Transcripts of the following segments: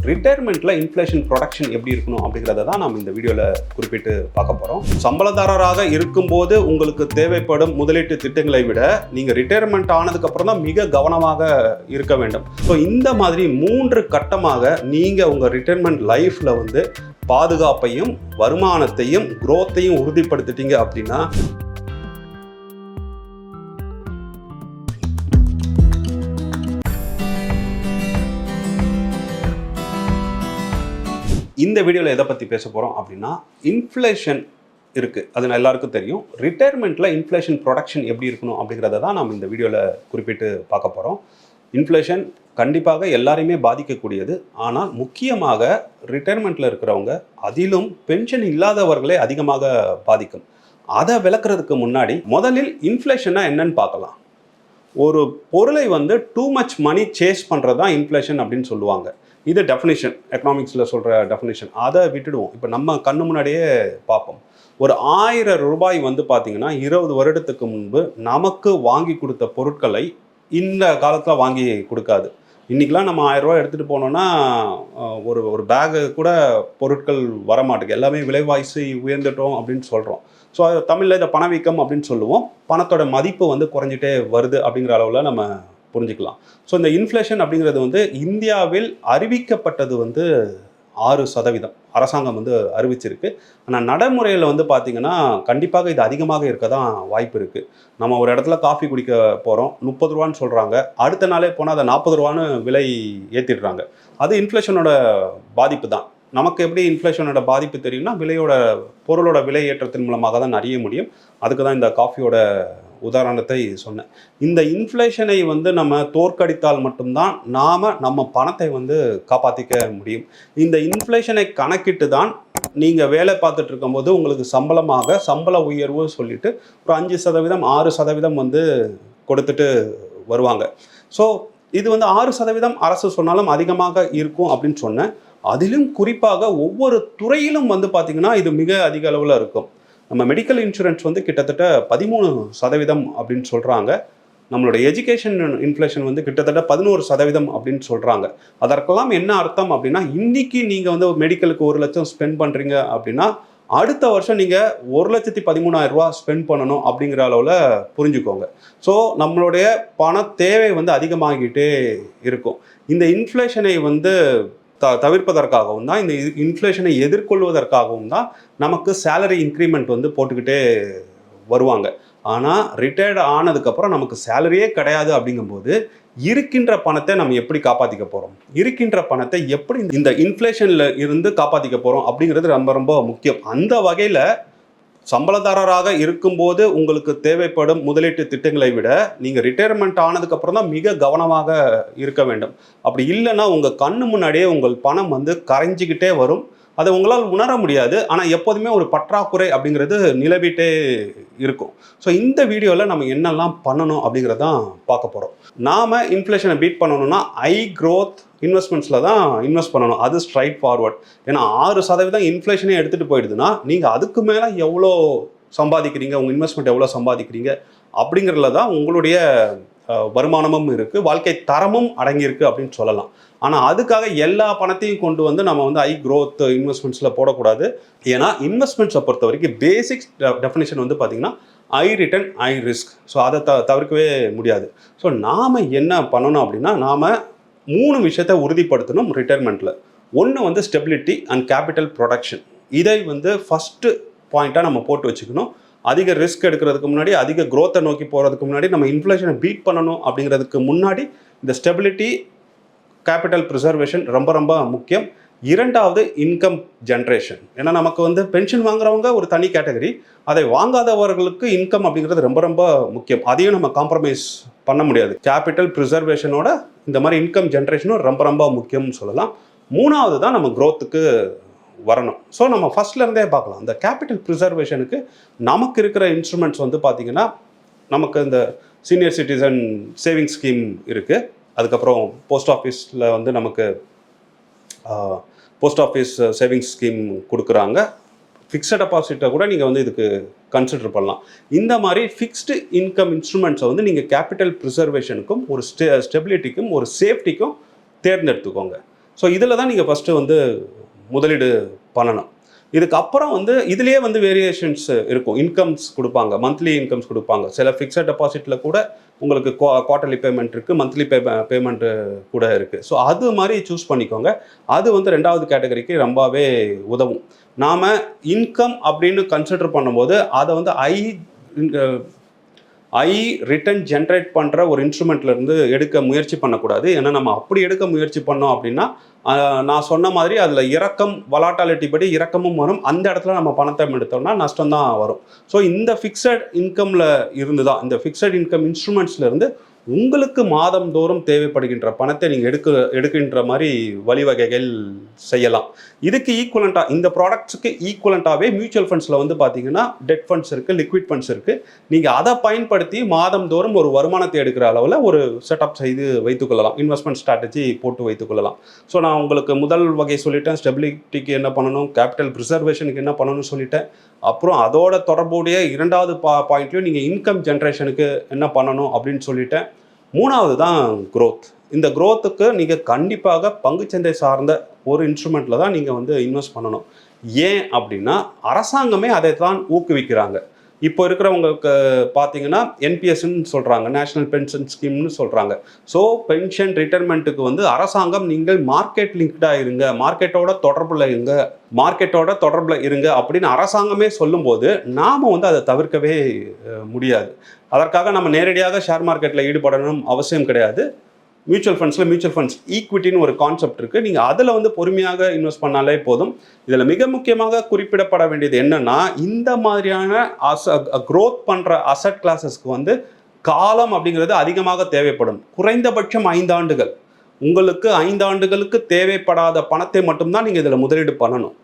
ரிட்டையர்மெண்ட்டில் inflation production எப்படி இருக்கணும் அப்படிங்கிறத தான் நம்ம இந்த வீடியோவில் குறிப்பிட்டு பார்க்க போகிறோம். சம்பளதாரராக இருக்கும்போது உங்களுக்கு தேவைப்படும் முதலீட்டு திட்டங்களை விட நீங்கள் ரிட்டையர்மெண்ட் ஆனதுக்கப்புறம் தான் மிக கவனமாக இருக்க வேண்டும். ஸோ இந்த மாதிரி 3 கட்டமாக நீங்கள் உங்கள் ரிட்டையர்மெண்ட் லைஃப்பில் வந்து பாதுகாப்பையும் வருமானத்தையும் குரோத்தையும் உறுதிப்படுத்திட்டீங்க அப்படின்னா இந்த வீடியோவில் எதை பற்றி பேச போகிறோம் அப்படின்னா இன்ஃப்ளேஷன் இருக்குது, அது எல்லாருக்கும் தெரியும். ரிட்டையர்மெண்ட்டில் இன்ஃப்ளேஷன் ப்ரொடக்ஷன் எப்படி இருக்கணும் அப்படிங்கிறத தான் நம்ம இந்த வீடியோவில் குறிப்பிட்டு பார்க்க போகிறோம். இன்ஃப்ளேஷன் கண்டிப்பாக எல்லாரையுமே பாதிக்கக்கூடியது. ஆனால் முக்கியமாக ரிட்டையர்மெண்ட்டில் இருக்கிறவங்க, அதிலும் பென்ஷன் இல்லாதவர்களே அதிகமாக பாதிக்கும். அதை விளக்குறதுக்கு முன்னாடி முதலில் இன்ஃப்ளேஷனா என்னன்னு பார்க்கலாம். ஒரு பொருளை வந்து டூ மச் மணி சேஸ் பண்ணுறது தான் இன்ஃப்ளேஷன் அப்படின்னு சொல்லுவாங்க. இது டெஃபினிஷன், எக்கனாமிக்ஸில் சொல்கிற டெஃபினிஷன். அதை விட்டுடுவோம். இப்போ நம்ம கண்ணு முன்னாடியே பார்ப்போம். ஒரு 1000 ரூபாய் வந்து பார்த்திங்கன்னா 20 வருடத்துக்கு முன்பு நமக்கு வாங்கி கொடுத்த பொருட்களை இந்த காலத்தில் வாங்கி கொடுக்காது. இன்றைக்கெலாம் நம்ம 1000 ரூபாய் எடுத்துகிட்டு போனோன்னா ஒரு பேகு கூட பொருட்கள் வரமாட்டேங்குது. எல்லாமே விலைவாசி உயர்ந்துட்டோம் அப்படின்னு சொல்கிறோம். ஸோ தமிழில் இதை பணவீக்கம் அப்படின்னு சொல்லுவோம். பணத்தோட மதிப்பு வந்து குறைஞ்சிட்டே வருது அப்படிங்கிற அளவில் நம்ம புரிஞ்சுக்கலாம். ஸோ இந்த இன்ஃப்ளேஷன் அப்படிங்கிறது வந்து இந்தியாவில் அறிவிக்கப்பட்டது வந்து 6% அரசாங்கம் வந்து அறிவிச்சிருக்கு. ஆனால் நடைமுறையில் வந்து பார்த்திங்கன்னா கண்டிப்பாக இது அதிகமாக இருக்க தான் வாய்ப்பு இருக்குது. நம்ம ஒரு இடத்துல காஃபி குடிக்க போகிறோம், 30 ரூபான்னு சொல்கிறாங்க. அடுத்த நாளே போனால் அதை 40 ரூபான்னு விலை ஏற்றிடுறாங்க. அது இன்ஃப்ளேஷனோட பாதிப்பு தான். நமக்கு எப்படி இன்ஃப்ளேஷனோட பாதிப்பு தெரியும்னா பொருளோட விலை ஏற்றத்தின் மூலமாக தான் அறிய முடியும். அதுக்கு தான் இந்த காஃபியோட உதாரணத்தை சொன்னேன். இந்த இன்ஃப்ளேஷனை வந்து நம்ம தோற்கடித்தால் மட்டும்தான் நம்ம பணத்தை வந்து காப்பாற்றிக்க முடியும். இந்த இன்ஃப்ளேஷனை கணக்கிட்டு தான் நீங்கள் வேலை பார்த்துட்டு இருக்கும்போது உங்களுக்கு சம்பள உயர்வு சொல்லிட்டு ஒரு 5%, 6% வந்து கொடுத்துட்டு வருவாங்க. ஸோ இது வந்து 6% அரசு சொன்னாலும் அதிகமாக இருக்கும் அப்படின்னு சொன்னேன். அதிலும் குறிப்பாக ஒவ்வொரு துறையிலும் வந்து பார்த்திங்கன்னா இது மிக அதிக அளவில் இருக்கும். நம்ம மெடிக்கல் இன்சூரன்ஸ் வந்து கிட்டத்தட்ட 13% அப்படின்னு சொல்கிறாங்க. நம்மளோட எஜுகேஷன் இன்ஃப்ளேஷன் வந்து கிட்டத்தட்ட 11% அப்படின்னு சொல்கிறாங்க. அதற்கெல்லாம் என்ன அர்த்தம் அப்படின்னா, இன்றைக்கி நீங்கள் வந்து மெடிக்கலுக்கு 1 லட்சம் ஸ்பெண்ட் பண்ணுறீங்க அப்படின்னா அடுத்த வருஷம் நீங்கள் 1,13,000 ரூபா ஸ்பெண்ட் பண்ணணும் அப்படிங்கிற அளவில் புரிஞ்சுக்கோங்க. ஸோ நம்மளுடைய பண தேவை வந்து அதிகமாகிட்டே இருக்கும். இந்த இன்ஃப்ளேஷனை வந்து தவிர்ப்பதற்காகவும் தான், இந்த இன்ஃப்ளேஷனை எதிர்கொள்வதற்காகவும் தான் நமக்கு சேலரி இன்க்ரிமெண்ட் வந்து போட்டுக்கிட்டே வருவாங்க. ஆனால் ரிட்டையர்டு ஆனதுக்கப்புறம் நமக்கு சேலரியே கிடையாது. அப்படிங்கும்போது இருக்கின்ற பணத்தை நம்ம எப்படி காப்பாற்றிக்க போகிறோம், இருக்கின்ற பணத்தை எப்படி இந்த இன்ஃப்ளேஷனில் இருந்து காப்பாற்றிக்க போகிறோம் அப்படிங்கிறது ரொம்ப ரொம்ப முக்கியம். அந்த வகையில் சம்பளதாரராக இருக்கும்போது உங்களுக்கு தேவைப்படும் முதலீட்டு திட்டங்களை விட நீங்கள் ரிட்டையர்மெண்ட் ஆனதுக்கப்புறம் தான் மிக கவனமாக இருக்க வேண்டும். அப்படி இல்லைன்னா உங்கள் கண்ணு முன்னாடியே உங்கள் பணம் வந்து கரைஞ்சிக்கிட்டே வரும். அதை உங்களால் உணர முடியாது. ஆனால் எப்போதுமே ஒரு பற்றாக்குறை அப்படிங்கிறது நிலவிட்டே இருக்கும். ஸோ இந்த வீடியோவில் நம்ம என்னெல்லாம் பண்ணணும் அப்படிங்கிறதான் பார்க்க போகிறோம். நாம் இன்ஃப்ளேஷனை பீட் பண்ணணும்னா க்ரோத் இன்வெஸ்ட்மெண்ட்ஸில் தான் இன்வெஸ்ட் பண்ணணும். அது ஸ்ட்ரைட் ஃபார்வர்ட். ஏன்னா 6% இன்ஃப்ளேஷனே எடுத்துகிட்டு போயிடுதுன்னா நீங்கள் அதுக்கு மேலே எவ்வளோ சம்பாதிக்கிறீங்க, உங்கள் இன்வெஸ்ட்மெண்ட் எவ்வளோ சம்பாதிக்கிறீங்க அப்படிங்கிறதுல தான் உங்களுடைய வருமானமும் இருக்குது, வாழ்க்கை தரமும் அடங்கியிருக்கு அப்படின்னு சொல்லலாம். ஆனால் அதுக்காக எல்லா பணத்தையும் கொண்டு வந்து நம்ம வந்து க்ரோத் இன்வெஸ்ட்மெண்ட்ஸில் போடக்கூடாது. ஏன்னா இன்வெஸ்ட்மெண்ட்ஸை பொறுத்த வரைக்கும் பேசிக் டெஃபினிஷன் வந்து பார்த்திங்கன்னா ரிட்டர்ன் ரிஸ்க். ஸோ அதை தவிர்க்கவே முடியாது. ஸோ நாம் என்ன பண்ணணும் அப்படின்னா, நாம் 3 விஷயத்தை உறுதிப்படுத்தணும் ரிட்டையர்மெண்ட்டில். ஒன்று வந்து ஸ்டெபிலிட்டி அண்ட் கேபிட்டல் ப்ரொடக்ஷன். இதை வந்து ஃபஸ்ட்டு பாயிண்ட்டாக நம்ம போட்டு வச்சுக்கணும். அதிக ரிஸ்க் எடுக்கிறதுக்கு முன்னாடி, அதிக க்ரோத்தை நோக்கி போகிறதுக்கு முன்னாடி, நம்ம இன்ஃப்ளேஷனை பீட் பண்ணணும் அப்படிங்கிறதுக்கு முன்னாடி இந்த ஸ்டெபிலிட்டி, கேபிட்டல் ப்ரிசர்வேஷன் ரொம்ப ரொம்ப முக்கியம். 2வது இன்கம் ஜென்ரேஷன். ஏன்னா நமக்கு வந்து பென்ஷன் வாங்குறவங்க ஒரு தனி கேட்டகரி, அதை வாங்காதவர்களுக்கு இன்கம் அப்படிங்கிறது ரொம்ப ரொம்ப முக்கியம். அதையும் நம்ம காம்ப்ரமைஸ் பண்ண முடியாது. கேபிட்டல் ப்ரிசர்வேஷனோட இந்த மாதிரி இன்கம் ஜென்ரேஷனும் ரொம்ப ரொம்ப முக்கியம்னு சொல்லலாம். 3வது தான் நம்ம க்ரோத்துக்கு வரணும். ஸோ நம்ம ஃபஸ்ட்லேருந்தே பார்க்கலாம். இந்த கேபிட்டல் ப்ரிசர்வேஷனுக்கு நமக்கு இருக்கிற இன்ஸ்ட்ருமெண்ட்ஸ் வந்து பார்த்திங்கன்னா, நமக்கு இந்த சீனியர் சிட்டிசன் சேவிங்ஸ் ஸ்கீம் இருக்குது. அதுக்கப்புறம் போஸ்ட் ஆஃபீஸில் வந்து நமக்கு போஸ்ட் ஆஃபீஸ் சேவிங்ஸ் ஸ்கீம் கொடுக்குறாங்க. ஃபிக்ஸட் டெபாசிட்டை கூட நீங்கள் வந்து இதுக்கு கன்சிடர் பண்ணலாம். இந்த மாதிரி ஃபிக்ஸ்டு இன்கம் இன்ஸ்ட்ருமெண்ட்ஸை வந்து நீங்கள் கேபிட்டல் ப்ரிசர்வேஷனுக்கும் ஒரு ஸ்டெபிலிட்டிக்கும் ஒரு சேஃப்டிக்கும் தேர்ந்தெடுத்துக்கோங்க. ஸோ இதில் தான் நீங்கள் ஃபஸ்ட்டு வந்து முதலீடு பண்ணணும். இதுக்கப்புறம் வந்து இதுலேயே வந்து வேரியேஷன்ஸ் இருக்கும். இன்கம்ஸ் கொடுப்பாங்க, மந்த்லி இன்கம்ஸ் கொடுப்பாங்க. சில ஃபிக்ஸட் டெபாசிட்டில் கூட உங்களுக்கு குவார்ட்டர்லி பேமெண்ட் இருக்குது, மந்த்லி பேமெண்ட்டு கூட இருக்குது. ஸோ அது மாதிரி சூஸ் பண்ணிக்கோங்க. அது வந்து 2வது கேட்டகரிக்கு ரொம்பவே உதவும். நாம் இன்கம் அப்படின்னு கன்சிடர் பண்ணும்போது அதை வந்து ரிட்டர்ன் ஜென்ரேட் பண்ணுற ஒரு இன்ஸ்ட்ருமெண்ட்லேருந்து எடுக்க முயற்சி பண்ணக்கூடாது. ஏன்னா நம்ம அப்படி எடுக்க முயற்சி பண்ணோம் அப்படின்னா நான் சொன்ன மாதிரி அதில் இறக்கம் வலாட்டாலிட்டி படி இறக்கமும் வரும். அந்த இடத்துல நம்ம பணத்தை எடுத்தோம்னா நஷ்டம் தான் வரும். ஸோ இந்த ஃபிக்ஸட் இன்கமில் இருந்து தான், இந்த ஃபிக்ஸட் இன்கம் இன்ஸ்ட்ருமெண்ட்ஸ்லேருந்து உங்களுக்கு மாதந்தோறும் தேவைப்படுகின்ற பணத்தை நீங்கள் எடுக்கின்ற மாதிரி வழிவகைகள் செய்யலாம். இதுக்கு ஈக்குவலண்ட்டாக, இந்த ப்ராடக்ட்ஸுக்கு ஈக்குவலண்ட்டாகவே மியூச்சுவல் ஃபண்ட்ஸில் வந்து பார்த்தீங்கன்னா டெட் ஃபண்ட்ஸ் இருக்குது, லிக்விட் ஃபண்ட்ஸ் இருக்குது. நீங்கள் அதை பயன்படுத்தி மாதந்தோறும் ஒரு வருமானத்தை எடுக்கிற அளவில் ஒரு செட்டப் செய்து வைத்துக்கொள்ளலாம். இன்வெஸ்ட்மெண்ட் ஸ்ட்ராட்டஜி போட்டு வைத்துக்கொள்ளலாம். ஸோ நான் உங்களுக்கு முதல் வகை சொல்லிட்டேன், ஸ்டெபிலிட்டிக்கு என்ன பண்ணணும், கேபிட்டல் ப்ரிசர்வேஷனுக்கு என்ன பண்ணணும்னு சொல்லிட்டேன். அப்புறம் அதோட தொடர்புடைய 2வது பாயிண்ட்லையும் நீங்கள் இன்கம் ஜென்ரேஷனுக்கு என்ன பண்ணணும் அப்படின்னு சொல்லிட்டேன். 3வது தான் க்ரோத். இந்த க்ரோத்துக்கு நீங்கள் கண்டிப்பாக பங்குச்சந்தை சார்ந்த ஒரு இன்ஸ்ட்ருமெண்ட்டில் தான் நீங்கள் வந்து இன்வெஸ்ட் பண்ணணும். ஏன் அப்படின்னா அரசாங்கமே அதை தான் ஊக்குவிக்கிறாங்க. இப்போ இருக்கிறவங்களுக்கு பார்த்தீங்கன்னா என்பிஎஸ்ன்னு சொல்கிறாங்க, நேஷ்னல் பென்ஷன் ஸ்கீம்னு சொல்கிறாங்க. ஸோ பென்ஷன் ரிட்டைர்மெண்ட்டுக்கு வந்து அரசாங்கம் நீங்கள் மார்க்கெட் லிங்க்டாக இருங்க, மார்க்கெட்டோட தொடர்பில் இருங்க அப்படின்னு அரசாங்கமே சொல்லும்போது நாம் வந்து அதை தவிர்க்கவே முடியாது. அதற்காக நம்ம நேரடியாக ஷேர் மார்க்கெட்டில் ஈடுபடணும் அவசியம் கிடையாது. மியூச்சுவல் ஃபண்ட்ஸ் ஈக்விட்டின்னு ஒரு கான்செப்ட் இருக்குது. நீங்கள் அதில் வந்து பொறுமையாக இன்வெஸ்ட் பண்ணாலே போதும். இதில் மிக முக்கியமாக குறிப்பிடப்பட வேண்டியது என்னென்னா, இந்த மாதிரியான க்ரோத் பண்ணுற அசட் கிளாஸஸ்க்கு வந்து காலம் அப்படிங்கிறது அதிகமாக தேவைப்படும். குறைந்தபட்சம் 5 ஆண்டுகள். உங்களுக்கு 5 ஆண்டுகளுக்கு தேவைப்படாத பணத்தை மட்டும்தான் நீங்கள் இதில் முதலீடு பண்ணணும்.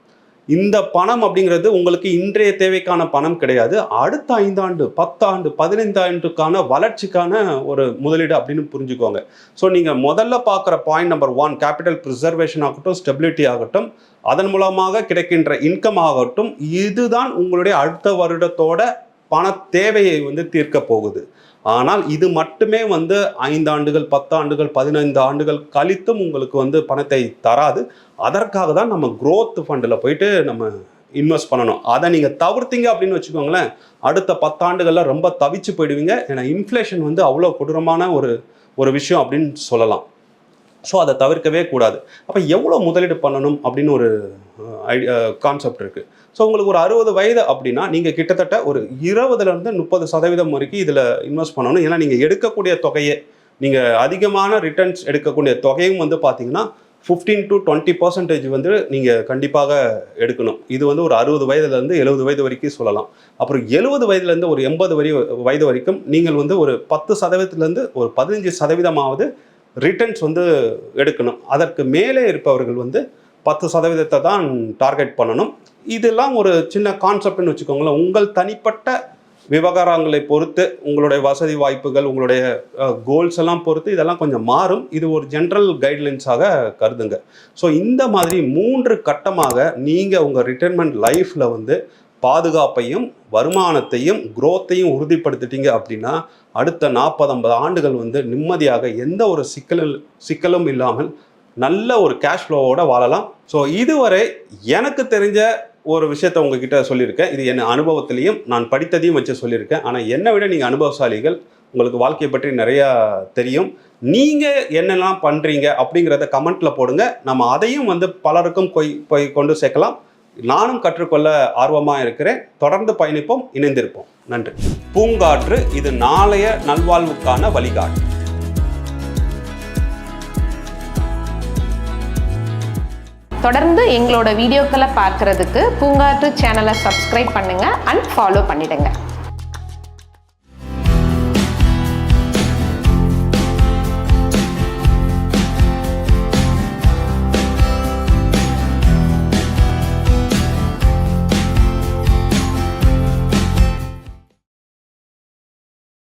இந்த பணம் அப்படிங்கிறது உங்களுக்கு இன்றைய தேவைக்கான பணம் கிடையாது. அடுத்த 5 ஆண்டு, 10 ஆண்டு, 15 ஆண்டுக்கான வளர்ச்சிக்கான ஒரு முதலீடு அப்படின்னு புரிஞ்சுக்கோங்க. ஸோ நீங்கள் முதல்ல பார்க்குற பாயிண்ட் நம்பர் 1, கேபிட்டல் ப்ரிசர்வேஷன் ஆகட்டும், ஸ்டெபிலிட்டி ஆகட்டும், அதன் மூலமாக கிடைக்கின்ற இன்கம் ஆகட்டும், இதுதான் உங்களுடைய அடுத்த வருடத்தோட பண தேவையை வந்து தீர்க்க போகுது. ஆனால் இது மட்டுமே வந்து 5 ஆண்டுகள், 10 ஆண்டுகள், 15 ஆண்டுகள் கழித்தும் உங்களுக்கு வந்து பணத்தை தராது. அதற்காக தான் நம்ம க்ரோத் ஃபண்டில் போயிட்டு நம்ம இன்வெஸ்ட் பண்ணணும். அதை நீங்கள் தவிர்த்தீங்க அப்படின்னு வச்சுக்கோங்களேன், அடுத்த 10 ஆண்டுகளில் ரொம்ப தவிச்சு போயிடுவீங்க. ஏன்னா இன்ஃப்ளேஷன் வந்து அவ்வளோ கொடூரமான ஒரு விஷயம் அப்படின்னு சொல்லலாம். ஸோ அதை தவிர்க்கவே கூடாது. அப்போ எவ்வளோ முதலீடு பண்ணணும் அப்படின்னு ஒரு கான்செப்ட் இருக்குது. ஸோ உங்களுக்கு ஒரு 60 வயது அப்படின்னா நீங்கள் கிட்டத்தட்ட ஒரு 20% 30% வரைக்கும் இதில் இன்வெஸ்ட் பண்ணணும். ஏன்னா நீங்கள் எடுக்கக்கூடிய தொகையை, நீங்கள் அதிகமான ரிட்டர்ன்ஸ் எடுக்கக்கூடிய தொகையும் வந்து பார்த்தீங்கன்னா 15 to 20% வந்து நீங்கள் கண்டிப்பாக எடுக்கணும். இது வந்து ஒரு 60 வயதுலேருந்து 70 வயது வரைக்கும் சொல்லலாம். அப்புறம் 70 வயதுலேருந்து ஒரு 80 வயது வரைக்கும் நீங்கள் வந்து ஒரு 10%லேருந்து ஒரு 15% ரிட்டர்ன்ஸ் வந்து எடுக்கணும். அதற்கு மேலே இருப்பவர்கள் வந்து 10% தான் டார்கெட் பண்ணணும். இதெல்லாம் ஒரு சின்ன கான்செப்ட்னு வச்சுக்கோங்களேன். உங்கள் தனிப்பட்ட விவகாரங்களை பொறுத்து, உங்களுடைய வசதி வாய்ப்புகள், உங்களுடைய கோல்ஸ் எல்லாம் பொறுத்து இதெல்லாம் கொஞ்சம் மாறும். இது ஒரு ஜென்ரல் கைட்லைன்ஸாக கருதுங்க. ஸோ இந்த மாதிரி 3 கட்டமாக நீங்கள் உங்கள் ரிட்டைர்மெண்ட் லைஃப்பில் வந்து பாதுகாப்பையும் வருமானத்தையும் க்ரோத்தையும் உறுதிப்படுத்திட்டீங்க அப்படின்னா அடுத்த 40-50 ஆண்டுகள் வந்து நிம்மதியாக எந்த ஒரு சிக்கலும் இல்லாமல் நல்ல ஒரு கேஷ் ஃப்ளோவோட வாழலாம். ஸோ இதுவரை எனக்கு தெரிஞ்ச ஒரு விஷயத்தை உங்ககிட்ட சொல்லியிருக்கேன். இது என் அனுபவத்திலையும் நான் படித்ததையும் வச்சு சொல்லியிருக்கேன். ஆனால் என்னை விட நீங்கள் அனுபவசாலிகள், உங்களுக்கு வாழ்க்கையை பற்றி நிறையா தெரியும். நீங்கள் என்னெல்லாம் பண்ணுறீங்க அப்படிங்கிறத கமெண்ட்டில் போடுங்க. நம்ம அதையும் வந்து பலருக்கும் போய் கொண்டு சேர்க்கலாம். நானும் கற்றுக்கொள்ள ஆர்வமாக இருக்கிறேன். தொடர்ந்து பயணிப்போம், இணைந்திருப்போம். நன்றி. பூங்காற்று, இது நாளைய நல்வாழ்வுக்கான வழிகாட்டு. தொடர்ந்து எங்களோட வீடியோக்களை பார்க்கறதுக்கு பூங்காற்று சேனலை சப்ஸ்கிரைப் பண்ணுங்க அண்ட் ஃபாலோ பண்ணிடுங்க.